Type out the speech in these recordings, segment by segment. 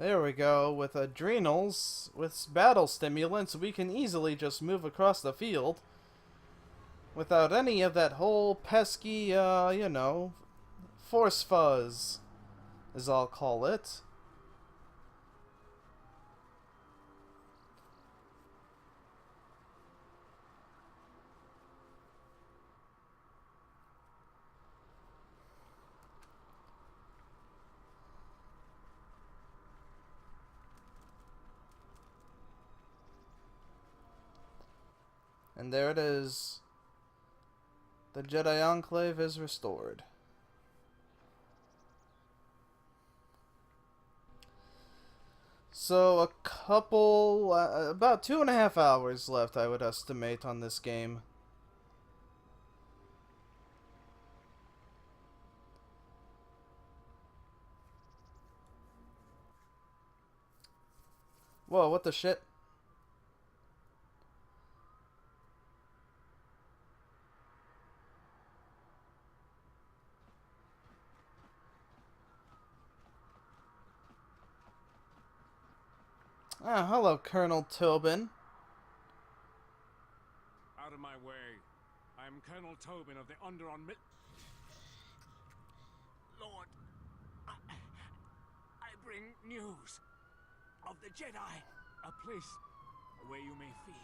There we go. With adrenals, with battle stimulants, we can easily just move across the field without any of that whole pesky, force fuzz, as I'll call it. And there it is. The Jedi Enclave is restored. So about 2.5 hours left, I would estimate, on this game. Whoa, what the shit? Ah, hello, Colonel Tobin. Out of my way. I am Colonel Tobin of the Onderon Lord, I bring news of the Jedi. A place where you may feed.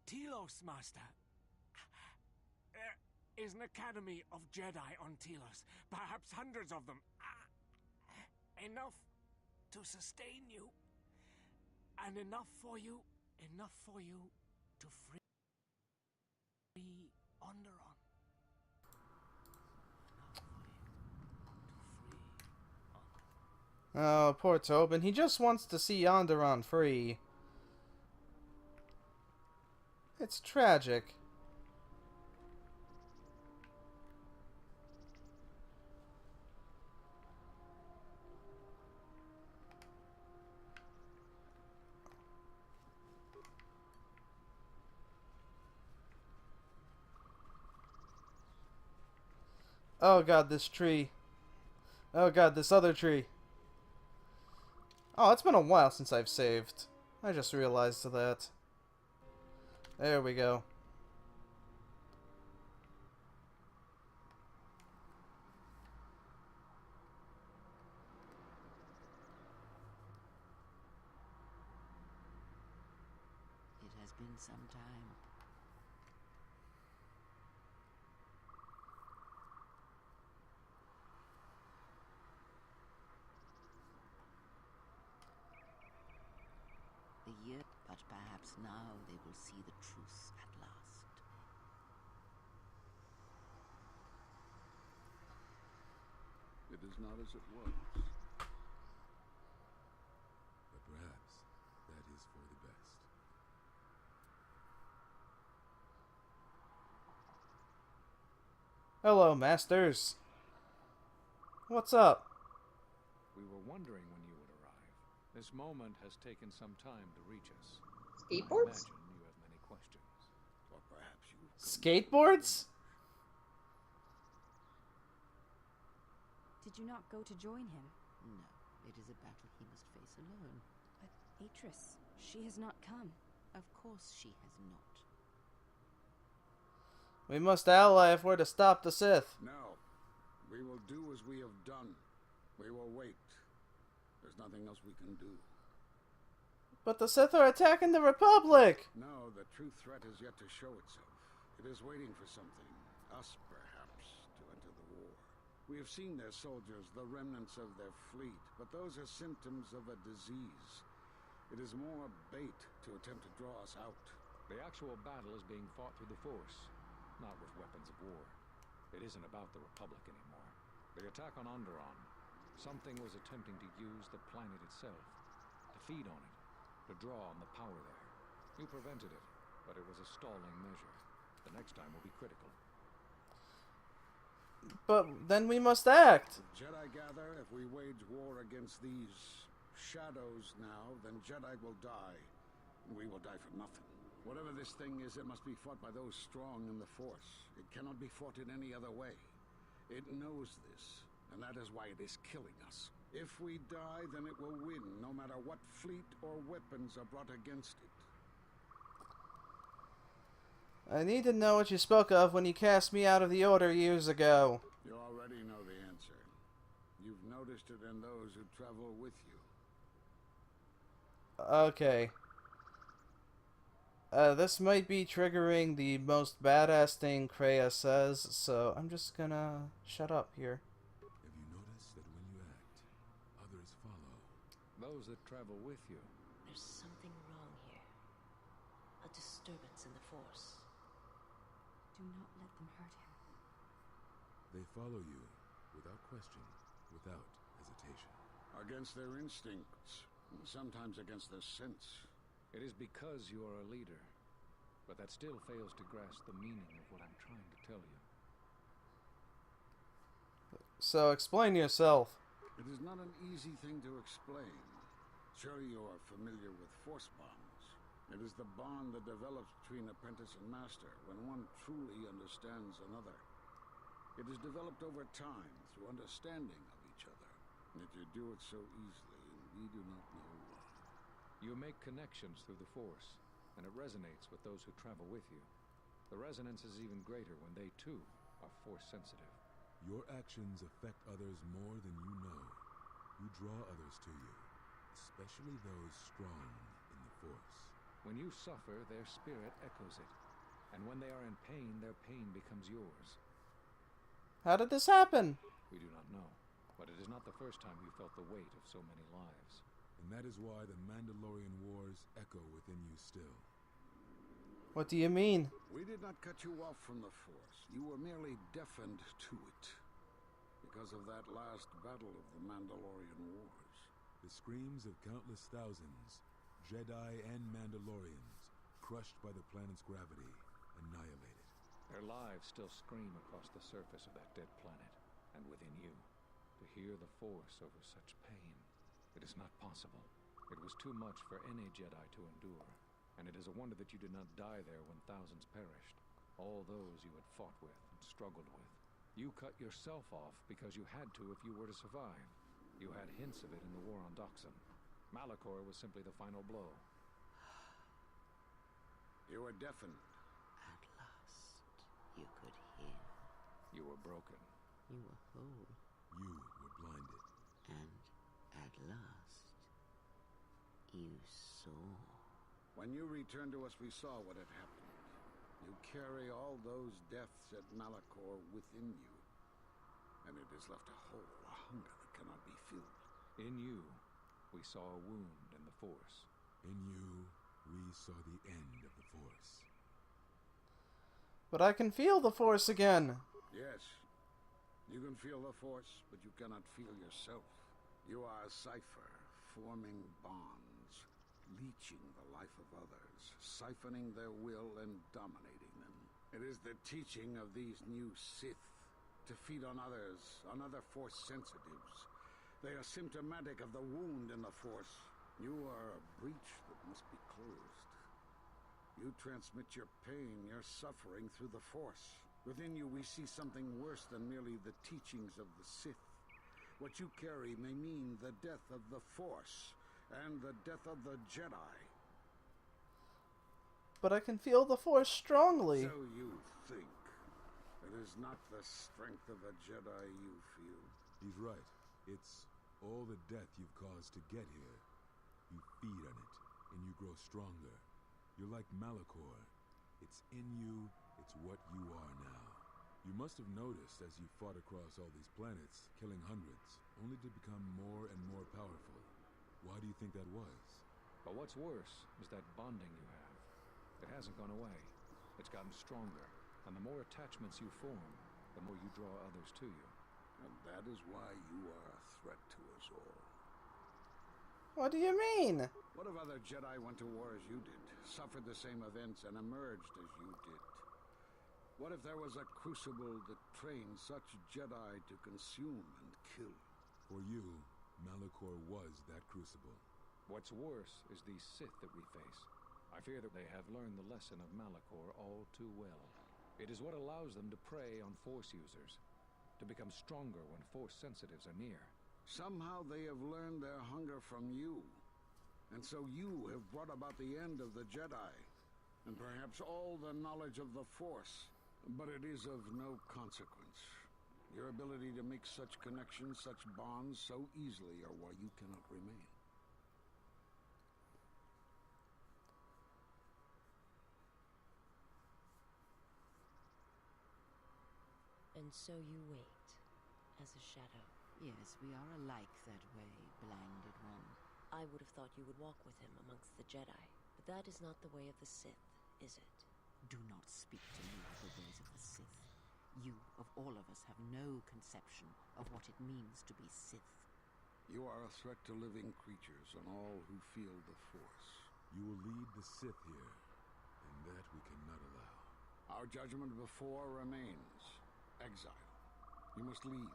Telos, Master. There is an academy of Jedi on Telos. Perhaps hundreds of them. Enough to sustain you. And enough for you to free Onderon. Oh, poor Tobin. He just wants to see Onderon free. It's tragic. Oh god, this tree. Oh god, this other tree. Oh, it's been a while since I've saved. I just realized that. There we go. It has been some time. The year, but perhaps now they will see the truth at last. It is not as it was. But perhaps that is for the best. Hello, Masters. What's up? We were wondering when you would arrive. This moment has taken some time to reach us. Skateboards? I imagine you have many questions. Or perhaps you... Skateboards? Did you not go to join him? No, it is a battle he must face alone. But Beatrice, she has not come. Of course she has not. We must ally if we're to stop the Sith. No. We will do as we have done. We will wait. There's nothing else we can do. But the Sith are attacking the Republic! No, the true threat is yet to show itself. It is waiting for something. Us, perhaps, to enter the war. We have seen their soldiers, the remnants of their fleet, but those are symptoms of a disease. It is more bait to attempt to draw us out. The actual battle is being fought through the Force, not with weapons of war. It isn't about the Republic anymore. The attack on Onderon, something was attempting to use the planet itself, to feed on it, to draw on the power there. You prevented it, but it was a stalling measure. The next time will be critical. But then we must act! The Jedi gather, if we wage war against these shadows now, then Jedi will die. We will die for nothing. Whatever this thing is, it must be fought by those strong in the Force. It cannot be fought in any other way. It knows this, and that is why it is killing us. If we die, then it will win, no matter what fleet or weapons are brought against it. I need to know what you spoke of when you cast me out of the Order years ago. You already know the answer. You've noticed it in those who travel with you. Okay. This might be triggering the most badass thing Kreia says, so I'm just gonna shut up here. Have you noticed that when you act, others follow? Those that travel with you. There's something wrong here. A disturbance in the Force. Do not let them hurt him. They follow you, without question, without hesitation. Against their instincts, and sometimes against their sense. It is because you are a leader. But that still fails to grasp the meaning of what I'm trying to tell you. So explain yourself. It is not an easy thing to explain. Surely you are familiar with Force bonds. It is the bond that develops between apprentice and master when one truly understands another. It is developed over time through understanding of each other. Yet you do it so easily, and we do not know why. You make connections through the Force, and it resonates with those who travel with you. The resonance is even greater when they, too, are Force-sensitive. Your actions affect others more than you know. You draw others to you, especially those strong in the Force. When you suffer, their spirit echoes it. And when they are in pain, their pain becomes yours. How did this happen? We do not know, but it is not the first time you felt the weight of so many lives. And that is why the Mandalorian Wars echo within you still. What do you mean? We did not cut you off from the Force. You were merely deafened to it. Because of that last battle of the Mandalorian Wars. The screams of countless thousands, Jedi and Mandalorians, crushed by the planet's gravity, annihilated. Their lives still scream across the surface of that dead planet, and within you. To hear the Force over such pain, it is not possible. It was too much for any Jedi to endure, and it is a wonder that you did not die there when thousands perished. All those you had fought with and struggled with. You cut yourself off because you had to if you were to survive. You had hints of it in the war on Doxon. Malachor was simply the final blow. You were deafened. At last, you could hear. You were broken. You were whole. You were blinded. And at last, you saw. When you returned to us, we saw what had happened. You carry all those deaths at Malachor within you. And it has left a hole, a hunger that cannot be filled. In you, we saw a wound in the Force. In you, we saw the end of the Force. But I can feel the Force again. Yes, you can feel the Force, but you cannot feel yourself. You are a cipher, forming bonds, leeching the life of others, siphoning their will and dominating them. It is the teaching of these new Sith to feed on others, on other Force sensitives. They are symptomatic of the wound in the Force. You are a breach that must be closed. You transmit your pain, your suffering through the Force. Within you we see something worse than merely the teachings of the Sith. What you carry may mean the death of the Force, and the death of the Jedi. But I can feel the Force strongly. So you think. It is not the strength of a Jedi you feel. He's right. It's all the death you've caused to get here. You feed on it, and you grow stronger. You're like Malachor. It's in you, it's what you are now. You must have noticed as you fought across all these planets, killing hundreds, only to become more and more powerful. Why do you think that was? But what's worse is that bonding you have. It hasn't gone away. It's gotten stronger. And the more attachments you form, the more you draw others to you. And that is why you are a threat to us all. What do you mean? What if other Jedi went to war as you did, suffered the same events, and emerged as you did? What if there was a crucible that trained such Jedi to consume and kill? For you, Malachor was that crucible. What's worse is these Sith that we face. I fear that they have learned the lesson of Malachor all too well. It is what allows them to prey on Force users, to become stronger when Force sensitives are near. Somehow they have learned their hunger from you. And so you have brought about the end of the Jedi, and perhaps all the knowledge of the Force. But it is of no consequence. Your ability to make such connections, such bonds so easily are why you cannot remain. And so you wait, as a shadow. Yes, we are alike that way, blinded one. I would have thought you would walk with him amongst the Jedi, but that is not the way of the Sith, is it? Do not speak to me of the ways of the Sith. You, of all of us, have no conception of what it means to be Sith. You are a threat to living creatures and all who feel the Force. You will lead the Sith here, and that we cannot allow. Our judgment before remains. Exile. You must leave.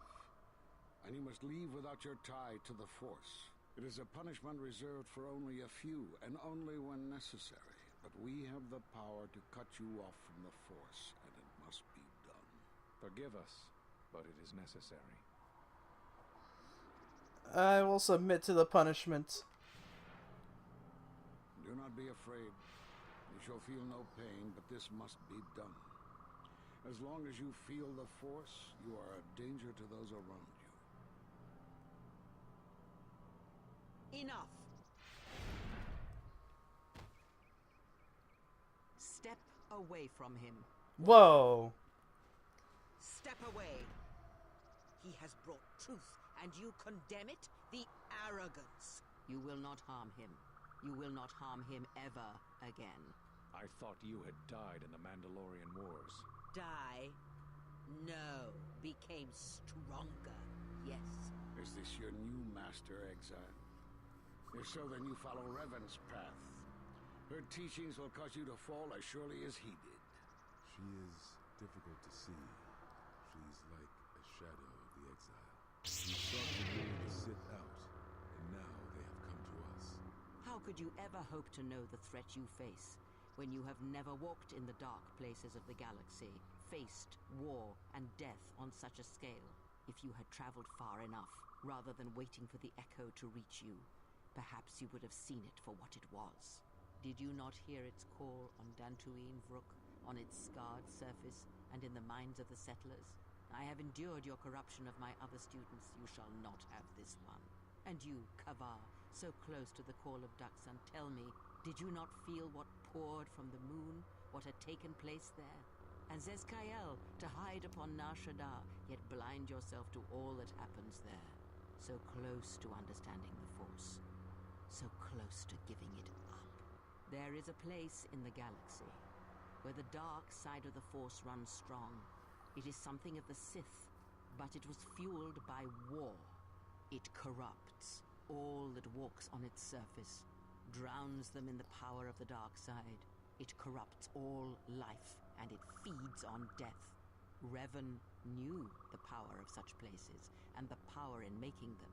And you must leave without your tie to the Force. It is a punishment reserved for only a few, and only when necessary. But we have the power to cut you off from the Force, and it must be done. Forgive us, but it is necessary. I will submit to the punishment. Do not be afraid. You shall feel no pain, but this must be done. As long as you feel the Force, you are a danger to those around you. Enough! Step away from him. Whoa! Step away! He has brought truth, and you condemn it? The arrogance! You will not harm him. You will not harm him ever again. I thought you had died in the Mandalorian Wars. Die? No. Became stronger. Yes. Is this your new master, Exile? If so, then you follow Revan's path. Her teachings will cause you to fall as surely as he did. She is difficult to see. She's like a shadow of the Exile. We sought to lure the Sith out, and now they have come to us. How could you ever hope to know the threat you face when you have never walked in the dark places of the galaxy, faced war and death on such a scale? If you had traveled far enough, rather than waiting for the echo to reach you, perhaps you would have seen it for what it was. Did you not hear its call on Dantooine Vrook, on its scarred surface, and in the minds of the settlers? I have endured your corruption of my other students. You shall not have this one. And you, KotOR, so close to the call of Daxan, tell me, did you not feel what poured from the moon, what had taken place there? And Zezkael, to hide upon Nar Shaddaa, yet blind yourself to all that happens there. So close to understanding the Force. So close to giving it up. There is a place in the galaxy where the dark side of the Force runs strong. It is something of the Sith, but it was fueled by war. It corrupts all that walks on its surface, drowns them in the power of the dark side. It corrupts all life, and it feeds on death. Revan knew the power of such places, and the power in making them.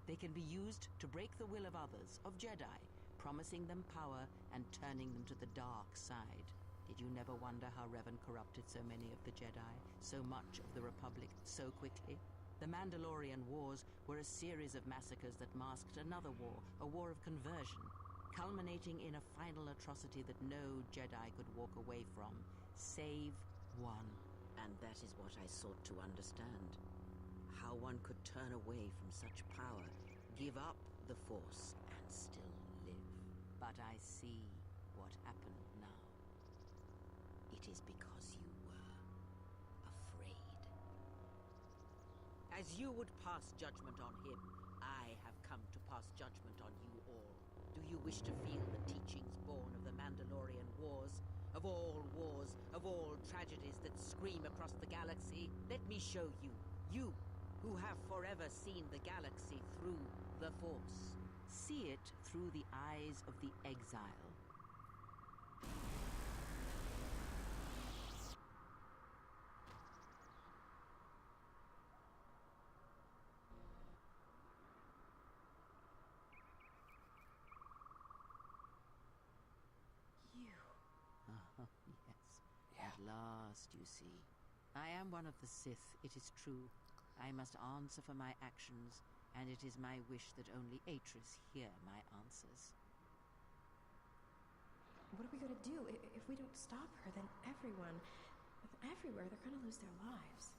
They can be used to break the will of others, of Jedi, promising them power and turning them to the dark side. Did you never wonder how Revan corrupted so many of the Jedi, so much of the Republic, so quickly? The Mandalorian Wars were a series of massacres that masked another war, a war of conversion, culminating in a final atrocity that no Jedi could walk away from, save one. And that is what I sought to understand. How one could turn away from such power, give up the Force, and still live. But I see what happened now. It is because you were afraid. As you would pass judgment on him, I have come to pass judgment on you all. Do you wish to feel the teachings born of the Mandalorian Wars? Of all wars, of all tragedies that scream across the galaxy? Let me show you. You, who have forever seen the galaxy through the Force. See it through the eyes of the Exile. past, you see. I am one of the Sith, it is true. I must answer for my actions, and it is my wish that only Atris hear my answers. What are we gonna do? If we don't stop her, then everyone, everywhere, they're gonna lose their lives.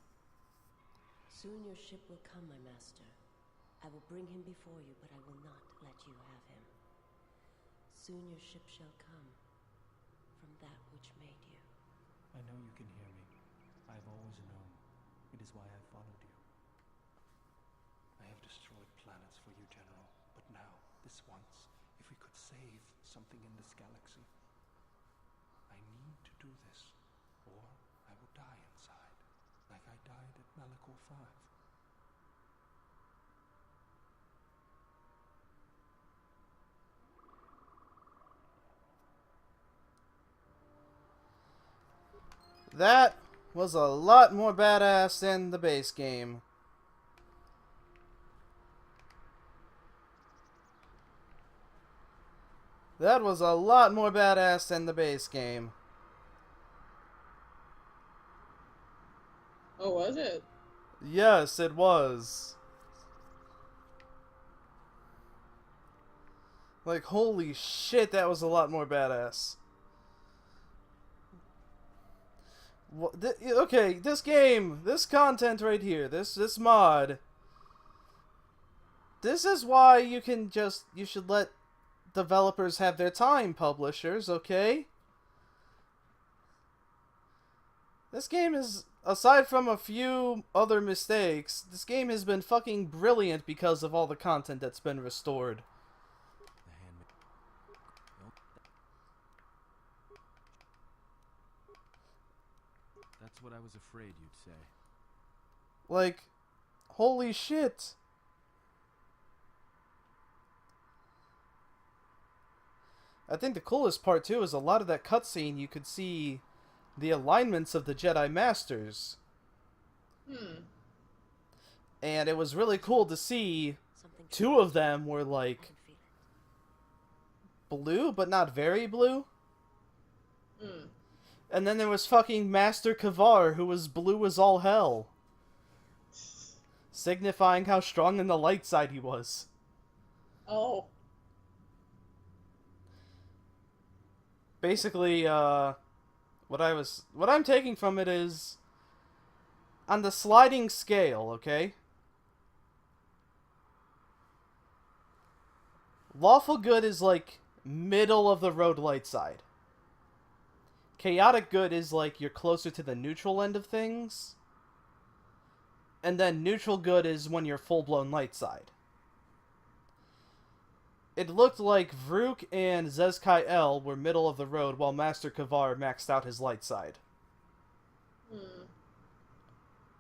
Soon your ship will come, my master. I will bring him before you, but I will not let you have him. Soon your ship shall come from that which made you. I know you can hear me. I've always known. It is why I followed you. I have destroyed planets for you, General. But now, this once, if we could save something in this galaxy, I need to do this, or I will die inside, like I died at Malachor 5. That was a lot more badass than the base game. That was a lot more badass than the base game. Oh, was it? Yes, it was. Like, holy shit, that was a lot more badass. Okay, this game, this content right here, this mod, this is why you should let developers have their time, publishers, okay? This game is, aside from a few other mistakes, this game has been fucking brilliant because of all the content that's been restored. That's what I was afraid you'd say. Like, holy shit. I think the coolest part, too, is a lot of that cutscene you could see the alignments of the Jedi Masters. And it was really cool to see two of them were, like, blue, but not very blue. And then there was fucking Master KotOR, who was blue as all hell. Signifying how strong in the light side he was. Oh. Basically, what I'm taking from it is, on the sliding scale, okay? Lawful good is like middle of the road light side. Chaotic good is like you're closer to the neutral end of things. And then neutral good is when you're full-blown light side. It looked like Vrook and Zez-Kai-El were middle of the road while Master KotOR maxed out his light side.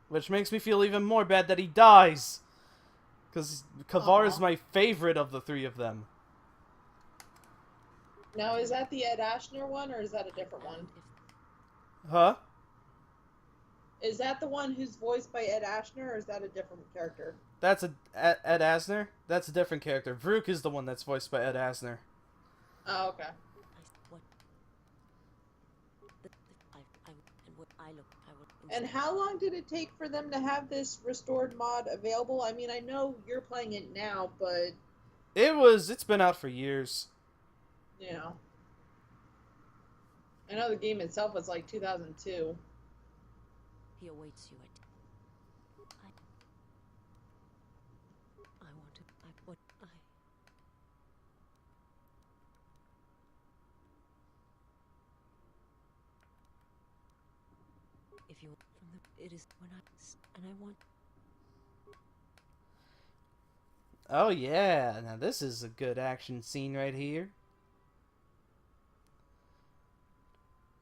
Which makes me feel even more bad that he dies. Because KotOR is my favorite of the three of them. Now, is that the Ed Ashner one, or is that a different one? Huh? Is that the one who's voiced by Ed Ashner, or is that a different character? That's Ed Asner? That's a different character. Vrook is the one that's voiced by Ed Asner. Oh, okay. And how long did it take for them to have this restored mod available? I mean, I know you're playing it now, but... It's been out for years. You know. I know the game itself was like 2002. He awaits you at... I want to... If you... From the... It is when I... And I want... Oh yeah, now this is a good action scene right here.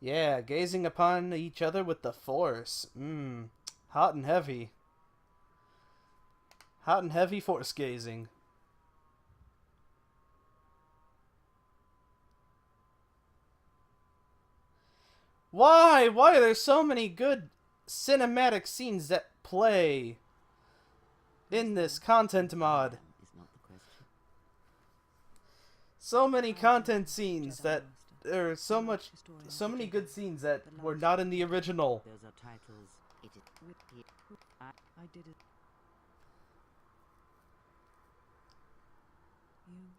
Yeah, gazing upon each other with the Force. Hot and heavy. Hot and heavy Force gazing. Why? Why are there so many good cinematic scenes that play in this content mod? So many content scenes that there's so many good scenes that were not in the original. Those are titles. It is with it. I did it. You,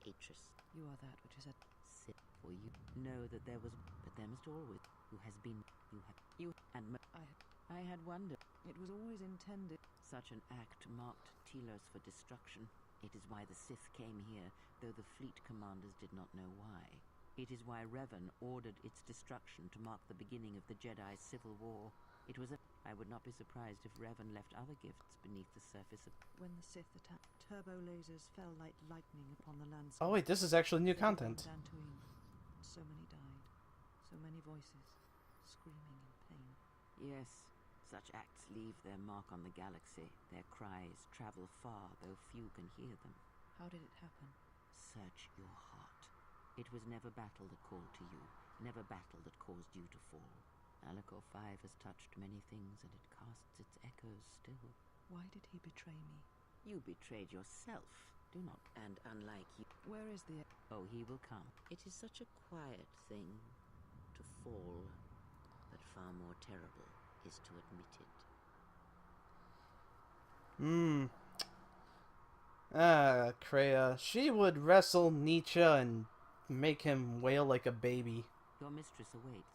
Atris, you are that which is a sit for you. Know that there was, but there must always who has been. You and I had wondered. It was always intended. Such an act marked Telos for destruction. It is why the Sith came here, though the fleet commanders did not know why. It is why Revan ordered its destruction to mark the beginning of the Jedi Civil War. It was a... I would not be surprised if Revan left other gifts beneath the surface of... When the Sith attacked, turbo lasers fell like lightning upon the landscape. Oh wait, this is actually new content. So many died. So many voices, screaming in pain. Yes, such acts leave their mark on the galaxy. Their cries travel far, though few can hear them. How did it happen? Search your heart. It was never battle that called to you, never battle that caused you to fall. Malachor 5 has touched many things, and it casts its echoes still. Why did he betray me? You betrayed yourself. Do not. And unlike you... Where is the... Oh, he will come. It is such a quiet thing to fall, but far more terrible is to admit it. Kreia. She would wrestle Nietzsche and make him wail like a baby. Your mistress awaits.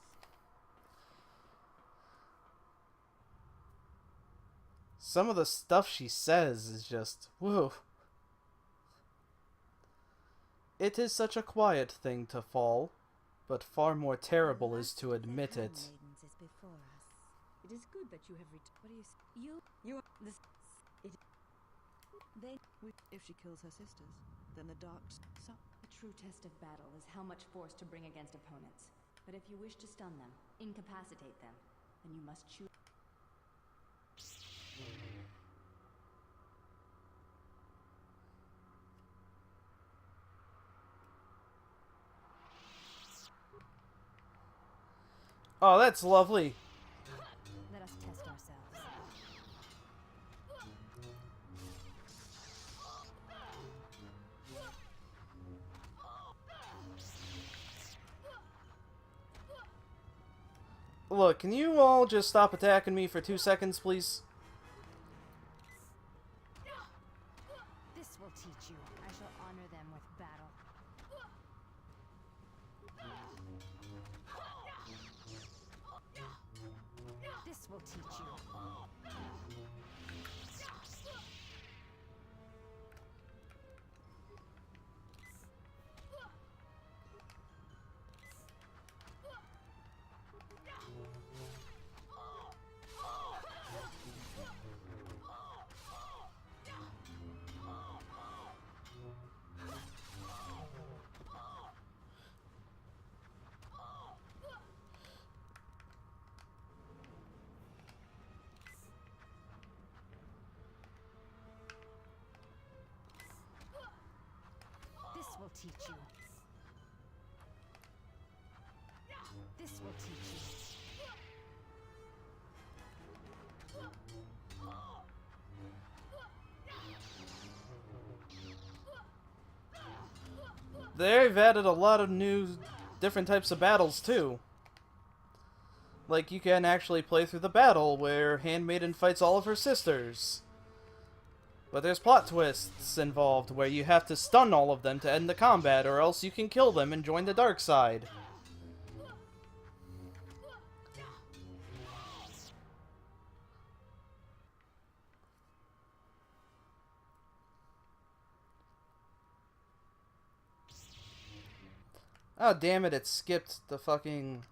Some of the stuff she says is just... whoa. It is such a quiet thing to fall, but far more terrible is to admit it. It is good that you have what do you this it they if she kills her sisters, then the dark the true test of battle is how much force to bring against opponents. But if you wish to stun them, incapacitate them, then you must choose. Oh, that's lovely. Let us test ourselves. Look, can you all just stop attacking me for 2 seconds, please? This will teach you. I shall honor them with battle. This will teach you. This will teach you. This will teach you. They've added a lot of new, different types of battles, too. Like, you can actually play through the battle where Handmaiden fights all of her sisters. But there's plot twists involved where you have to stun all of them to end the combat, or else you can kill them and join the dark side. Oh, damn it, it skipped the fucking...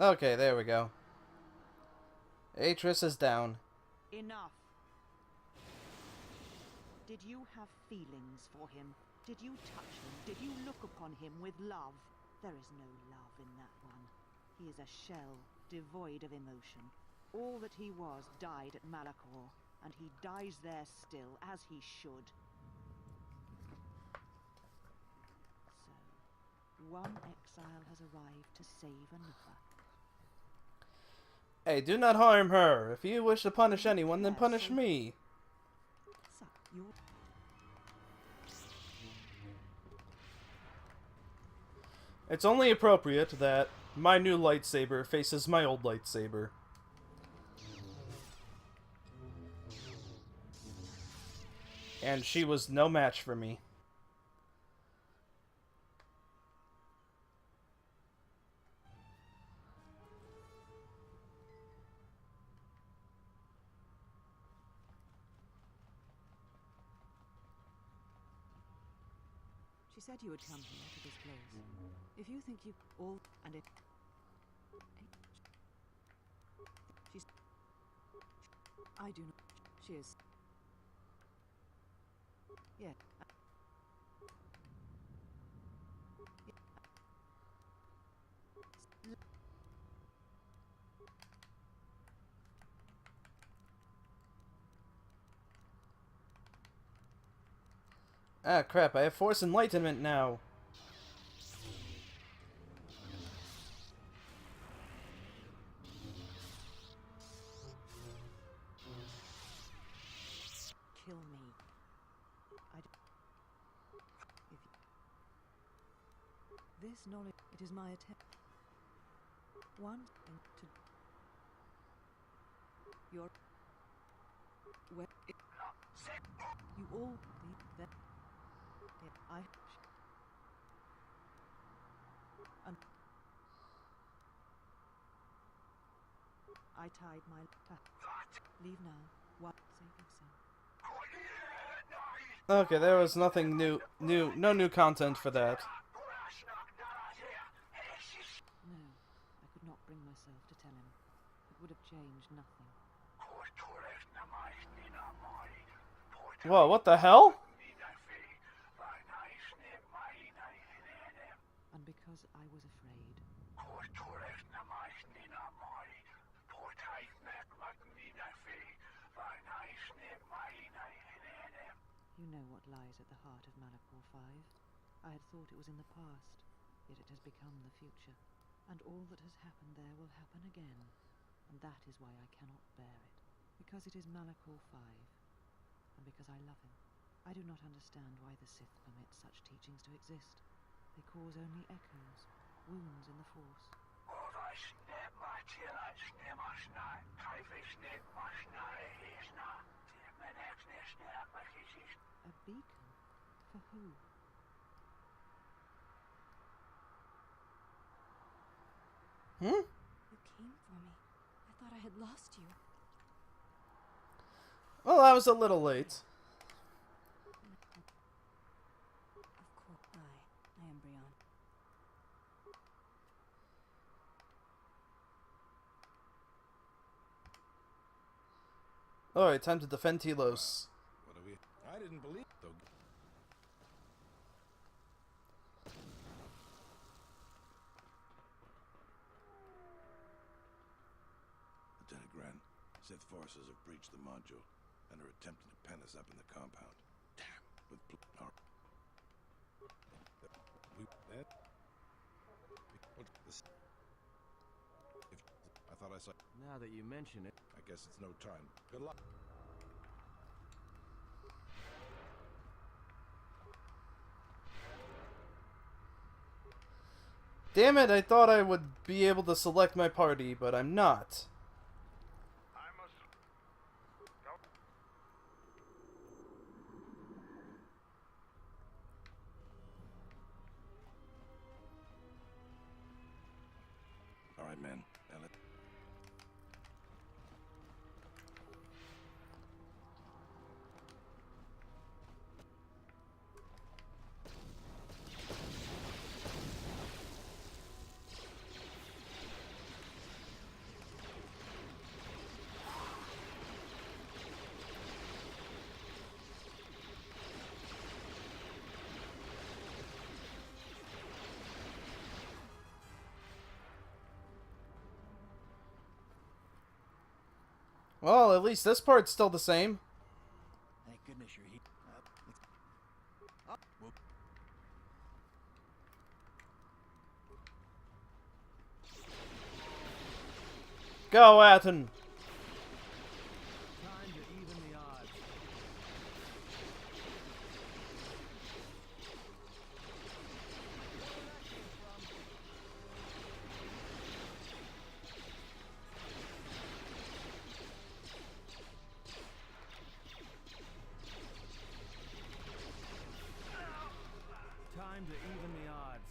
Okay, there we go. Atris is down. Enough. Did you have feelings for him? Did you touch him? Did you look upon him with love? There is no love in that one. He is a shell, devoid of emotion. All that he was died at Malachor, and he dies there still, as he should. So, One exile has arrived to save another. Hey, do not harm her. If you wish to punish anyone, then Yes, punish so- me. So, you're... It's only appropriate that my new lightsaber faces my old lightsaber. And she was no match for me. She said you would come here to this place. If you think you all... And it... She's... I do not... She is... Yeah. Ah, crap, I have Force Enlightenment now. Kill me. This knowledge, it is my attempt. One thing to... Your... Where... You all need that... Yeah, and... I tied my... Leave now. What? Save yourself. Okay, there was nothing no new content for that. No, I could not bring myself to tell him. It would have changed nothing. Whoa, what the hell? And because I was afraid. You know what lies at the heart of Malachor 5. I had thought it was in the past, yet it has become the future. And all that has happened there will happen again. And that is why I cannot bear it. Because it is Malachor 5. And because I love him. I do not understand why the Sith permit such teachings to exist. They cause only echoes, wounds in the Force. A beacon? For who? Hmm? You came for me. I thought I had lost you. Well, I was a little late. Of course, I am Brian. Alright, time to defend Telos. What are we? I didn't believe though. Lieutenant Grant, Sith forces have breached the module and are attempting to pen us up in the compound. Damn, with our... I thought I saw... Now that you mention it... I guess it's no time. Good luck. Damn it, I thought I would be able to select my party, but I'm not. All right, man. Now let... Well, at least this part's still the same. Thank goodness you're here. Go, Atten! Time to even the odds. Time to even the odds.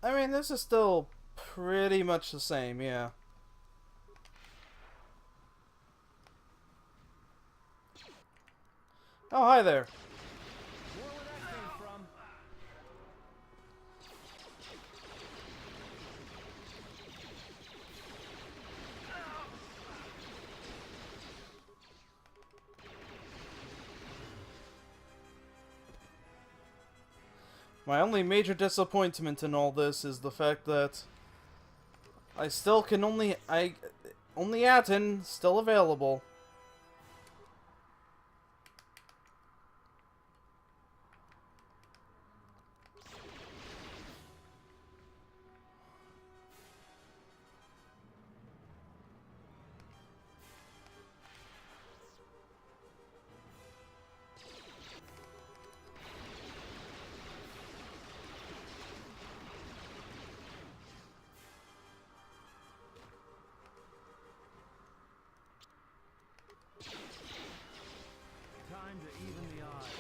I mean, this is still pretty much the same, yeah. Oh, hi there. Where that came from? My only major disappointment in all this is the fact that I still can only Atten still available. Time to even the odds.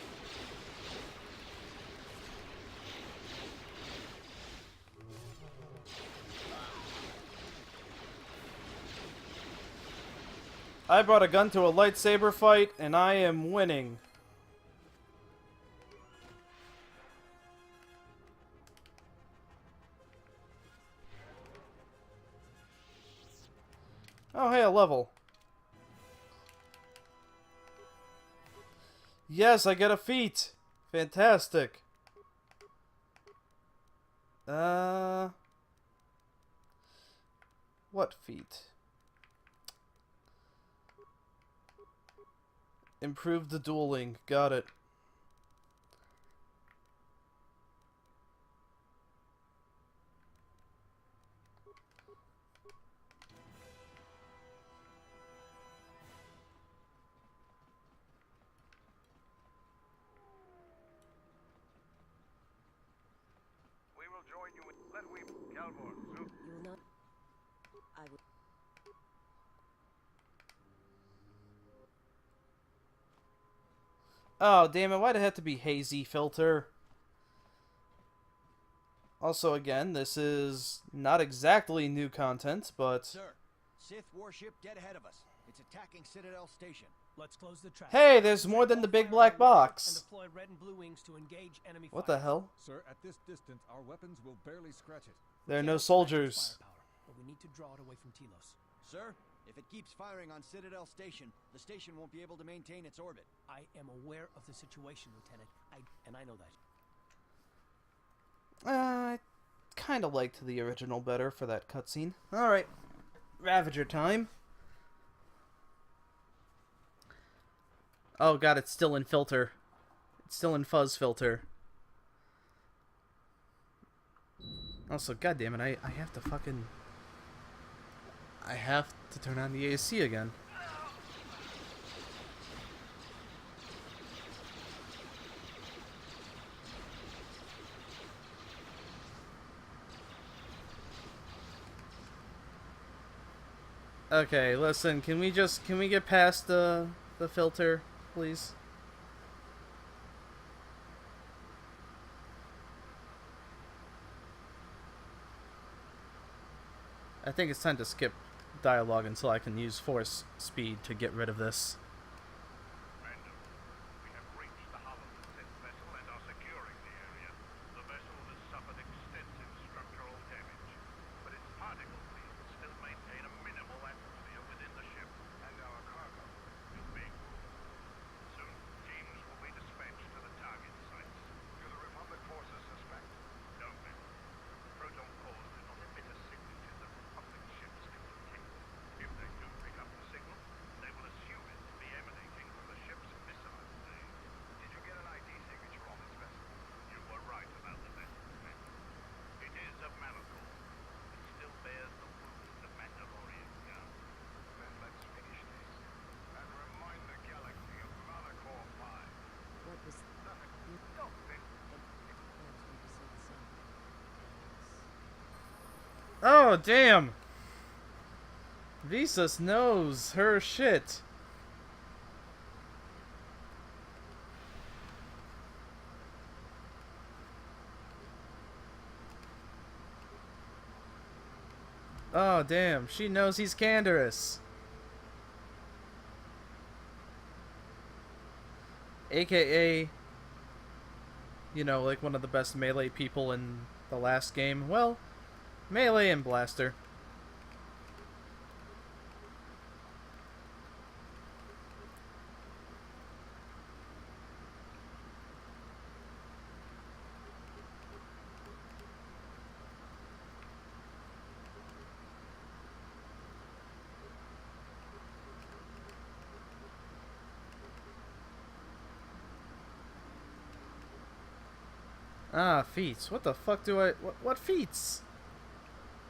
I brought a gun to a lightsaber fight, and I am winning. Oh, hey, a level. Yes, I get a feat. Fantastic. What feat? Improve the dueling. Got it. We will join you in Letweep, Calvor, Zoop. You will not. I will. Oh, damn it. Why'd it have to be hazy filter? Also, again, this is not exactly new content, but... Sir, Sith warship dead ahead of us. It's attacking Citadel Station. Let's close the trap. Hey, there's more than the big black And box. deploy red and blue wings to engage enemy What the fighters. hell? Sir, at this distance, our weapons will barely scratch it. There are no Cannot smash its soldiers. firepower, but we need to draw it away from Telos. Sir, if it keeps firing on Citadel Station, the station won't be able to maintain its orbit. I am aware of the situation, Lieutenant. I know that. I kind of liked the original better for that cutscene. Alright. Ravager time. Oh god, it's still in filter. It's still in fuzz filter. Also, goddammit, I have to fucking... I have to turn on the AC again. Okay, listen, can we get past the filter, please? I think it's time to skip dialogue until I can use force speed to get rid of this. Random. We have reached the hull of the Sith vessel and are securing the area. The vessel has suffered extensive structural damage, but its particle fields still maintain a minimal atmosphere within the ship. Oh, damn! Visas knows her shit. Oh, damn. She knows he's Canderous. AKA, you know, like one of the best melee people in the last game. Well, melee and blaster. Ah, feats. What the fuck do I... What feats?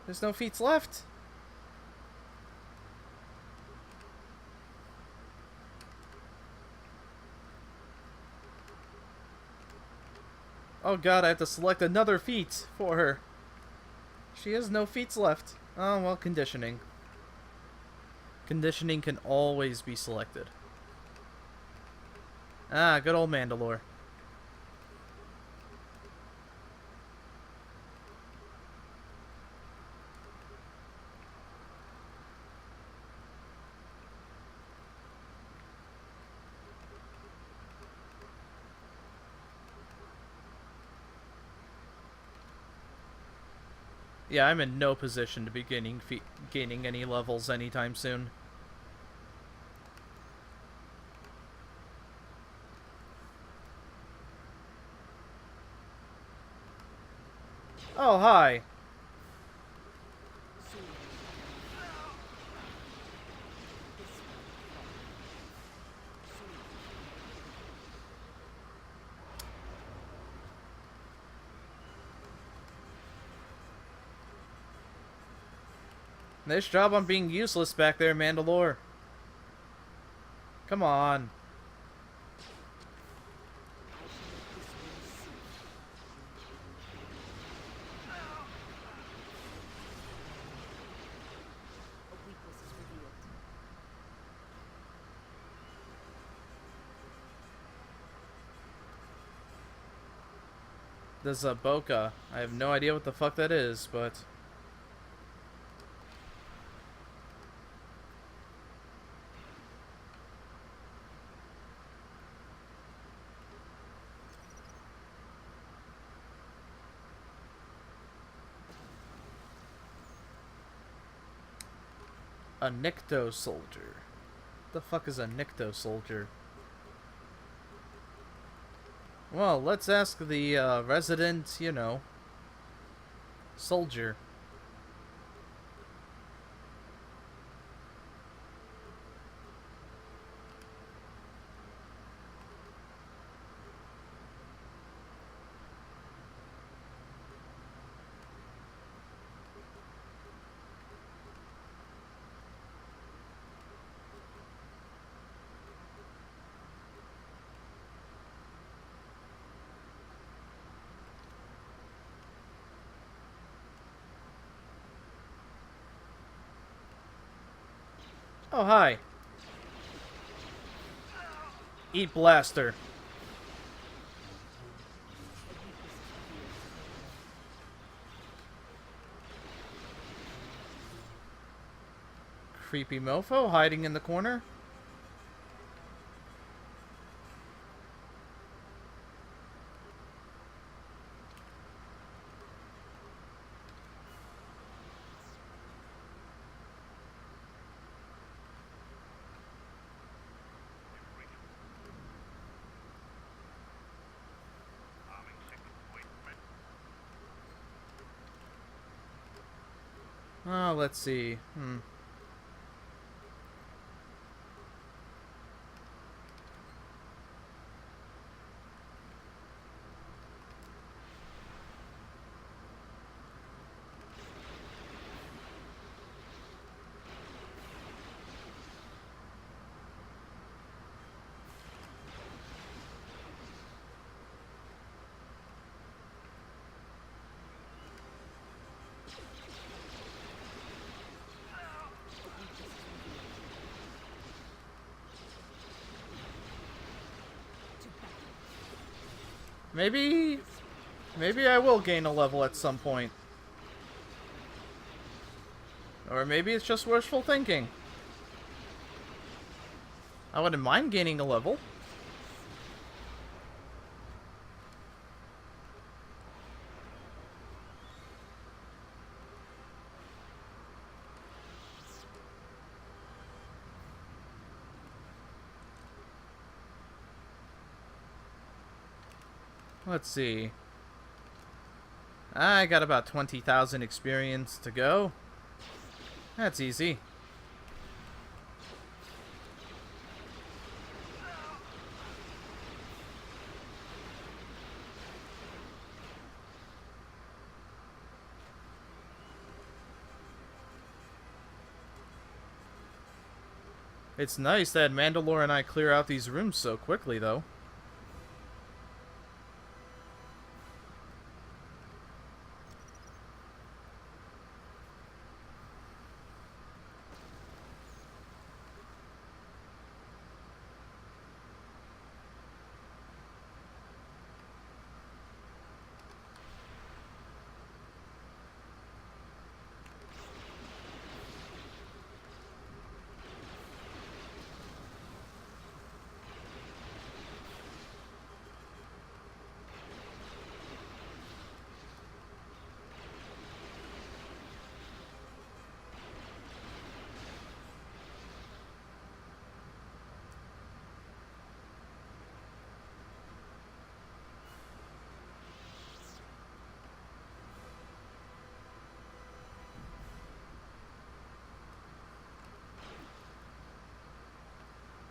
There's no feats left? Oh god, I have to select another feat for her. She has no feats left. Oh, well, conditioning. Conditioning can always be selected. Ah, good old Mandalore. Yeah, I'm in no position to be gaining any levels anytime soon. Oh, hi. Nice job on being useless back there, Mandalore. Come on. There's a Boca. I have no idea what the fuck that is, but... A Nikto soldier. The fuck is a Nikto soldier? Well, let's ask the resident, you know, soldier. Oh, hi. Eat blaster. Creepy mofo hiding in the corner. Oh, let's see. Maybe I will gain a level at some point. Or maybe it's just wishful thinking. I wouldn't mind gaining a level. Let's see. I got about 20,000 experience to go. That's easy. It's nice that Mandalore and I clear out these rooms so quickly, though.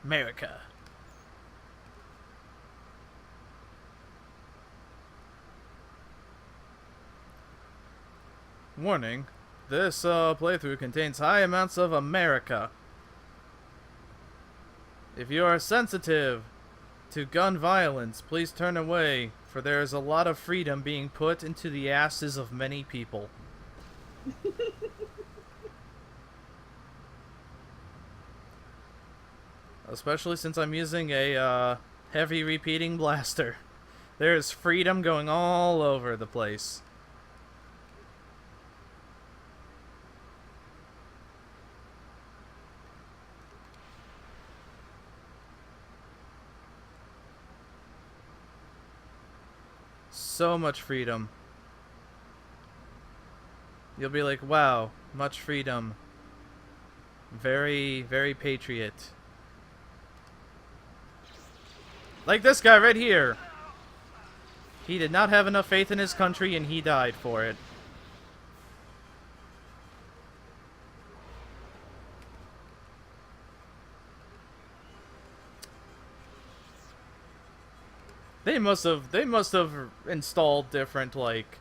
America. Warning. This playthrough contains high amounts of America. If you are sensitive to gun violence, please turn away, for there is a lot of freedom being put into the asses of many people. Especially since I'm using a heavy repeating blaster. There's freedom going all over the place. So much freedom. You'll be like, wow, much freedom. Very, very patriot. Like this guy right here. He did not have enough faith in his country and he died for it. They must have installed different, like,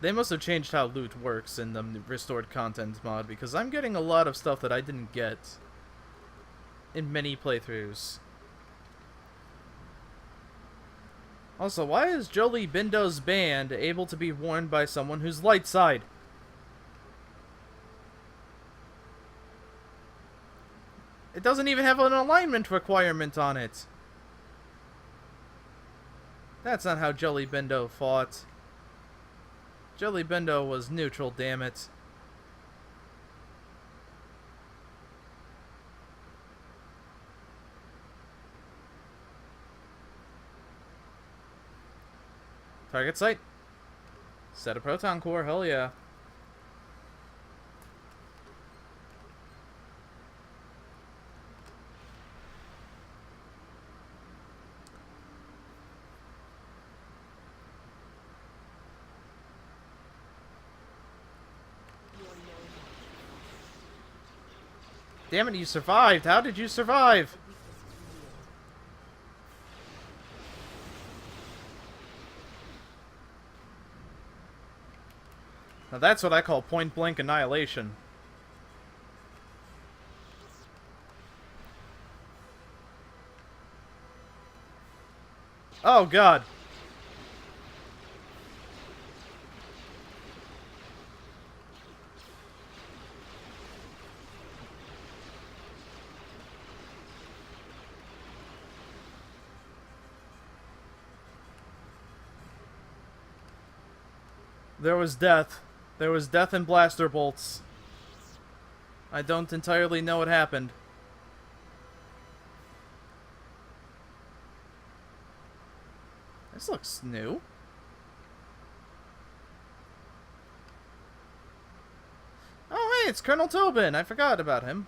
they must have changed how loot works in the restored content mod, because I'm getting a lot of stuff that I didn't get in many playthroughs. Also, why is Jolie Bindo's band able to be worn by someone who's light side? It doesn't even have an alignment requirement on it. That's not how Jolie Bindo fought. Jolie Bindo was neutral, damn it. Target site. Set a proton core, hell yeah. Damn it, you survived! How did you survive? Now that's what I call point-blank annihilation. Oh god. There was death. There was death and blaster bolts. I don't entirely know what happened. This looks new. Oh, hey, it's Colonel Tobin. I forgot about him.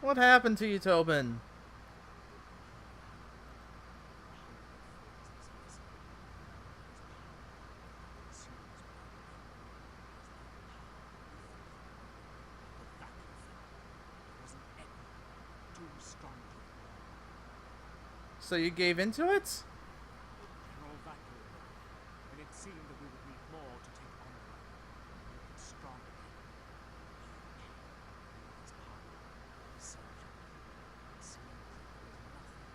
What happened to you, Tobin? So you gave into it? General vacuum, and it seemed that we would need more to take on the make it strong again. His power, his surgeon. It seems that there is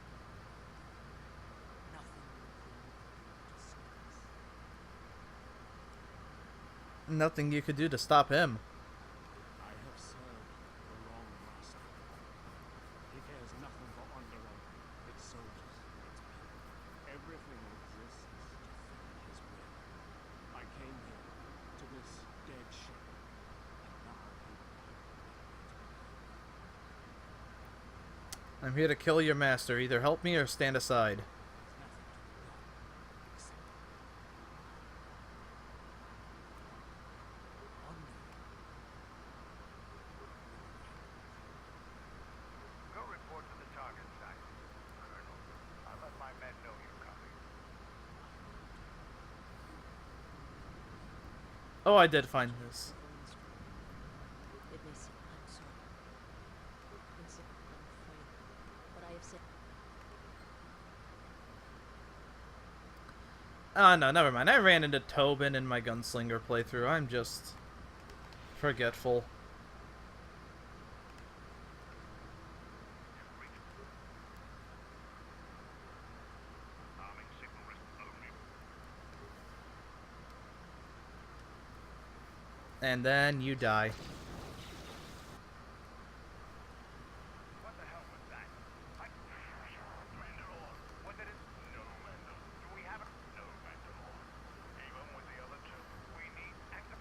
nothing we could do to stop us. Nothing you could do to stop him. I have served the wrong master. He cares nothing for Onderon, its soldiers, its people. Everything exists to fulfill his will. I came here, to this dead ship, and now he will have I'm here to kill your master. Either help me or stand aside. Go report to the target site, Colonel. I'll let my men know you're coming. Oh, I did find this. It may seem I'm sorry. I'm afraid. But I have said Ah, no, never mind. I ran into Tobin in my gunslinger playthrough. I'm just forgetful. Arming signal risk only. And then you die. What the hell was that? Mandalore. Was it? No, Mandalore. Do we have it? No, Mandalore. Even with the other two, we need active.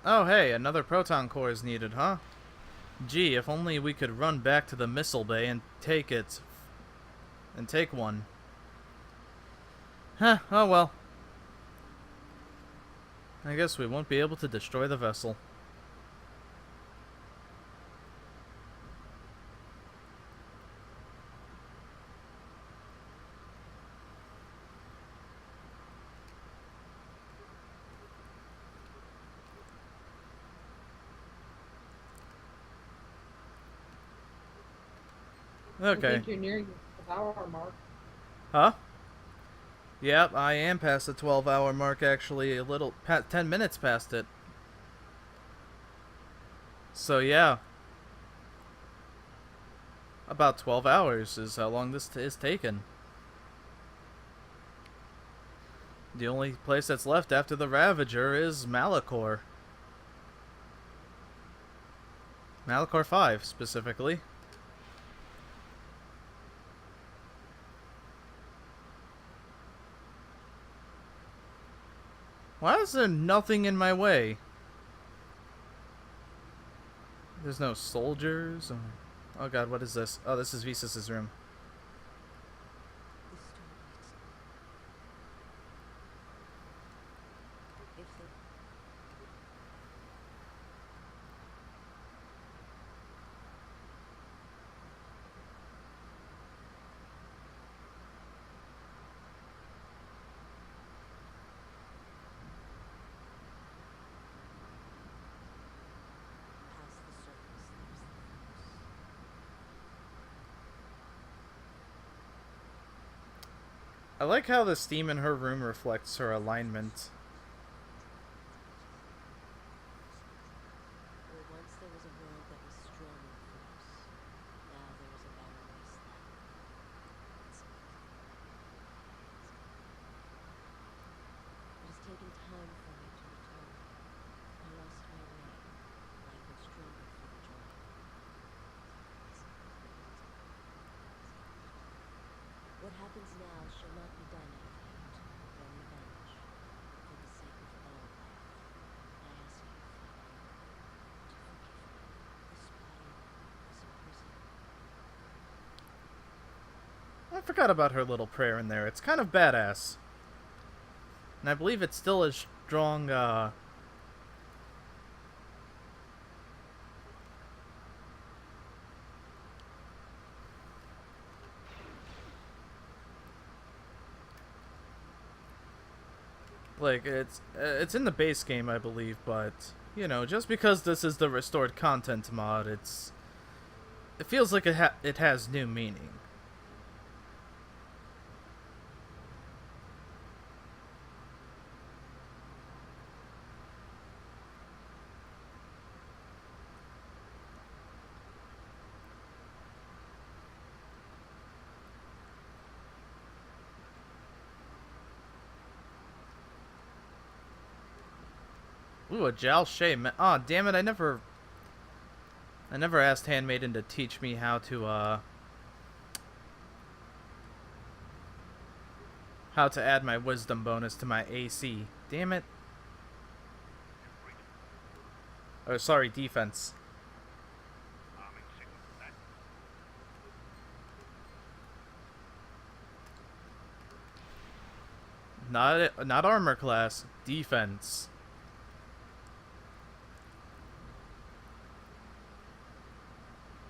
Oh, hey, another proton core is needed, huh? Gee, if only we could run back to the missile bay and take it. And take one. Huh, oh well. I guess we won't be able to destroy the vessel. Okay. I think you're near your hour mark. Huh? Yep, I am past the 12-hour mark, actually. A little, 10 minutes past it. So, yeah. About 12 hours is how long this is taken. The only place that's left after the Ravager is Malachor. Malachor 5, specifically. Why is there nothing in my way? There's no soldiers? Oh god, what is this? Oh, this is Visas' room. I like how the steam in her room reflects her alignment. once there was a world that was strong in force. Now there is a barren wasteland. It has taken time for me to return. happens now shall not be done out of hate or revenge. For the sake of all life, I ask you, Father, to forgive me. This body is a prison. I forgot about her little prayer in there. It's kind of badass. And I believe it's still a strong, like, it's in the base game, I believe, but, you know, just because this is the restored content mod, it feels like it has new meaning. Ooh, a Jal Shay. Aw, damn it, I never asked Handmaiden to teach me how to add my wisdom bonus to my AC. Damn it. Oh, sorry, defense. Not armor class, defense.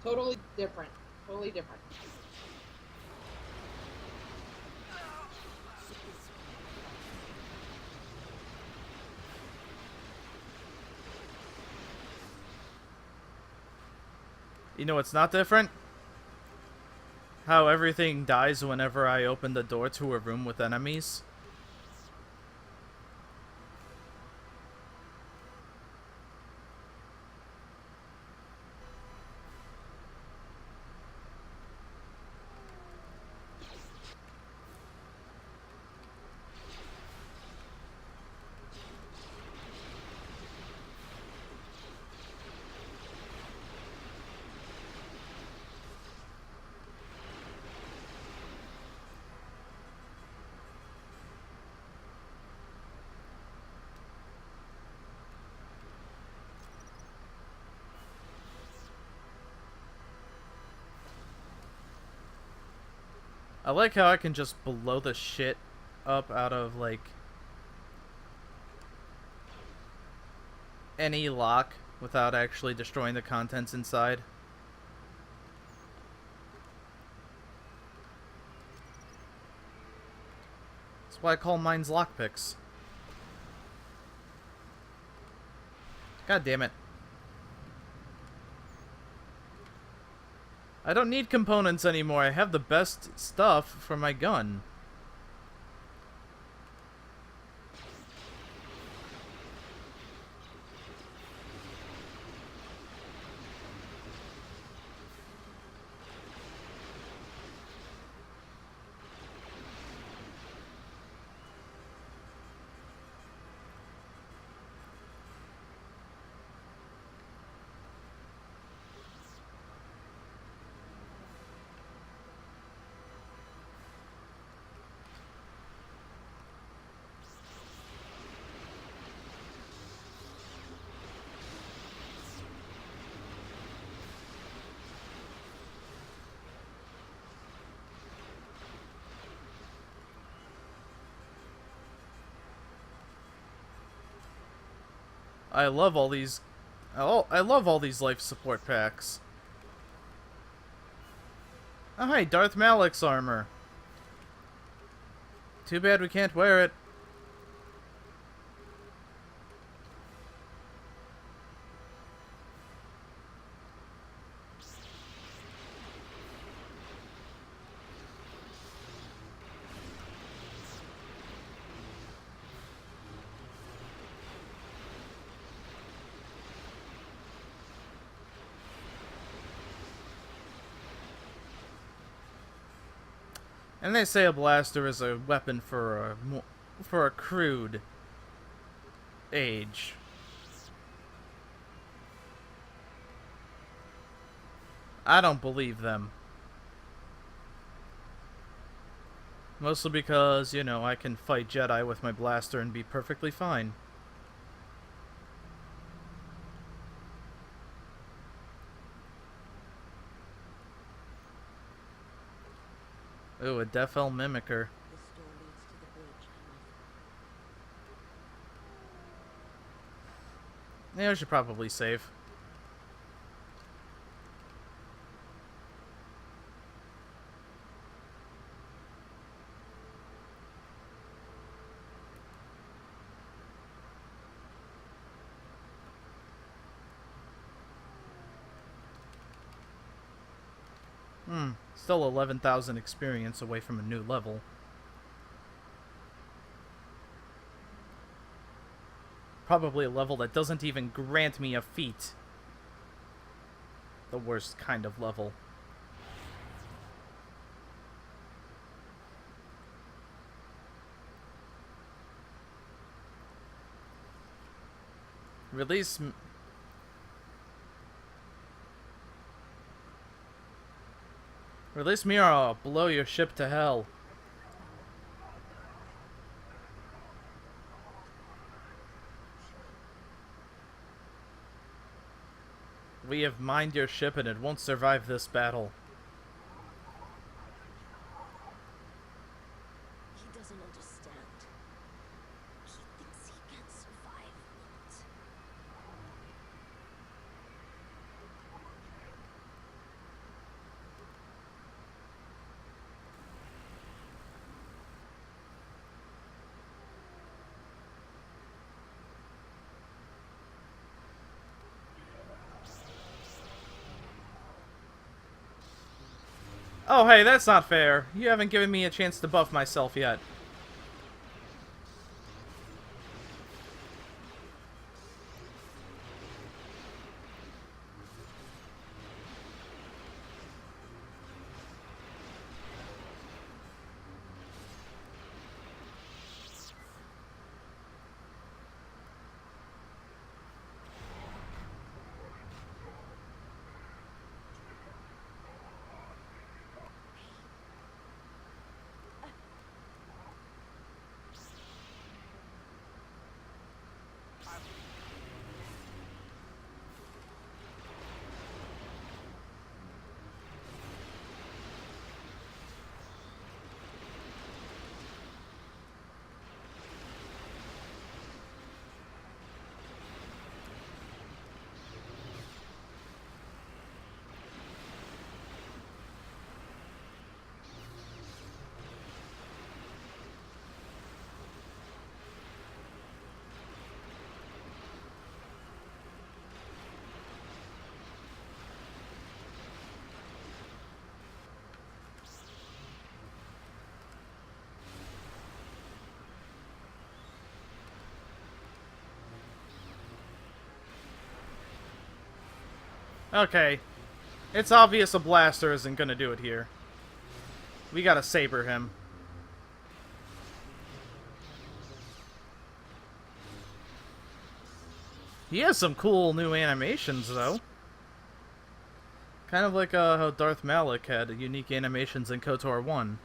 Totally different. Totally different. You know what's not different? How everything dies whenever I open the door to a room with enemies. I like how I can just blow the shit up out of, like, any lock without actually destroying the contents inside. That's why I call mines lockpicks. God damn it. I don't need components anymore. I have the best stuff for my gun. I love all these. I love all these life support packs. Oh, hey, Darth Malik's armor. Too bad we can't wear it. And they say a blaster is a weapon for a crude age. I don't believe them. Mostly because, you know, I can fight Jedi with my blaster and be perfectly fine. Ooh, a Death Elf Mimicker. This door leads to the bridge, Yeah, I should probably save. Still 11,000 experience away from a new level. Probably a level that doesn't even grant me a feat. The worst kind of level. Release... Release me or I'll blow your ship to hell. We have mined your ship and it won't survive this battle. He doesn't understand. He thinks he can survive it. Oh, hey, that's not fair. You haven't given me a chance to buff myself yet. Okay. It's obvious a blaster isn't gonna do it here. We gotta saber him. He has some cool new animations, though. Kind of like how Darth Malak had unique animations in KotOR 1.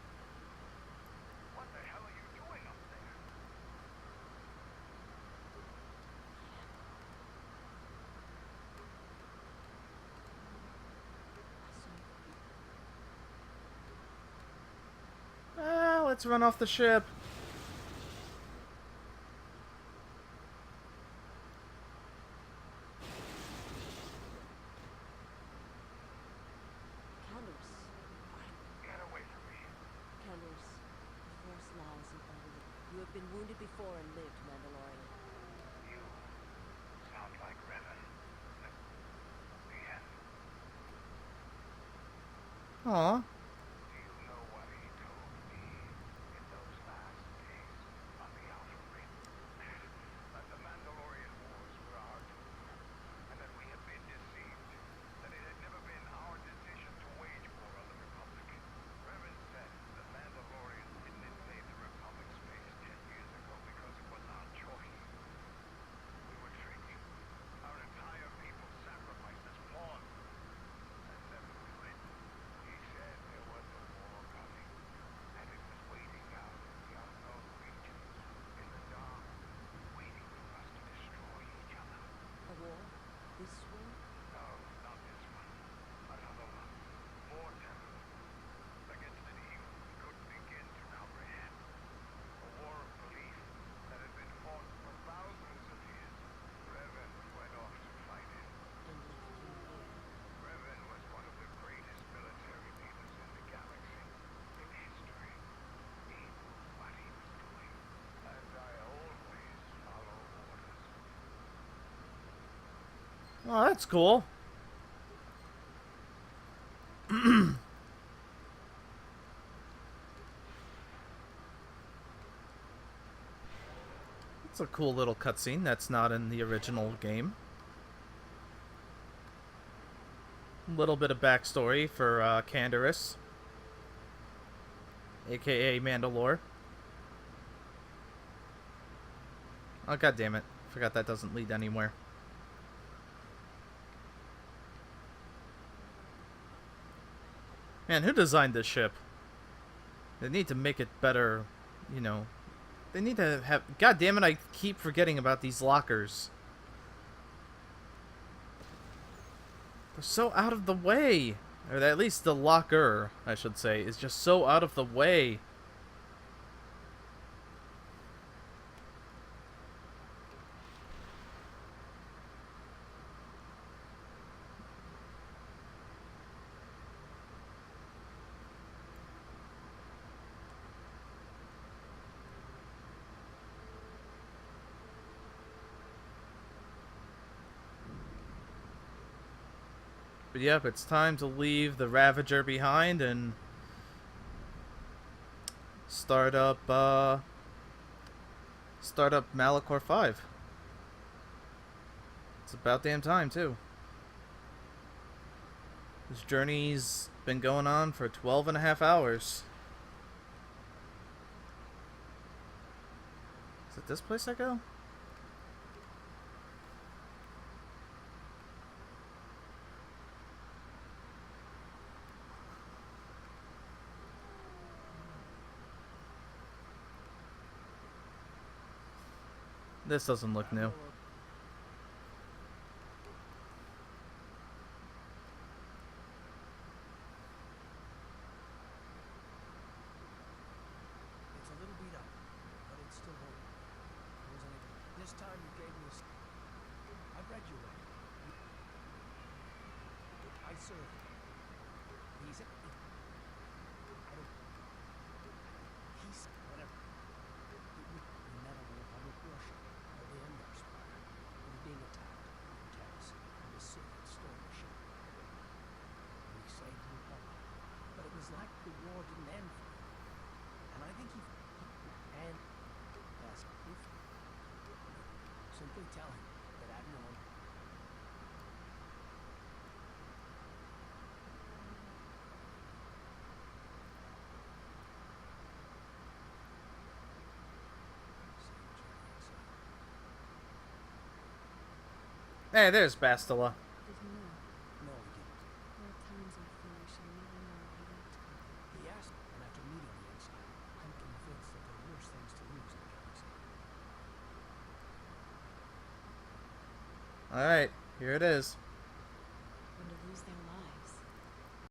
Let's run off the ship. You have been wounded before and lived, Mandalorian. You sound like Revan. Yes. Aw. Do you know what he told me in those last days on the Alpha Ring? That the Mandalorian Wars were our doom, and that we had been deceived, that it had never been our decision to wage war on the Republic. Revan said the Mandalorians didn't invade the Republic's space 10 years ago because it was our choice. We were shrinking. Our entire people sacrificed as pawns. And then we went. He said there Oh, that's cool. It's a cool little cutscene that's not in the original game. A little bit of backstory for Canderous, aka Mandalore. Oh, god damn it. Forgot that doesn't lead anywhere. Man, who designed this ship? They need to make it better, you know. They need to have... God damn it, I keep forgetting about these lockers. They're so out of the way. Or at least the locker, I should say, is just so out of the way. But yep, it's time to leave the Ravager behind and start up Malachor 5. It's about damn time too. This journey's been going on for 12 and a half hours. Is it this place I go? This doesn't look new. It's a little beat up, but it's still holding. This time you gave me a... I've read your letter. I serve. He's... I don't... He's... whatever. We met on the Republic warship, or the Endar Spire. We were being attacked, you tell us, and the Sith stole the ship. We saved the Republic. But it was like the war didn't end for him. And I think he... And... Yes, simply tell him that Admiral... Hey, there's Bastila. Did he know? No, he didn't. There are times I feel I shall never know what he went to. He asked, and after meeting the Ensign, I'm convinced that there are worse things to lose in the galaxy. Alright, here it is.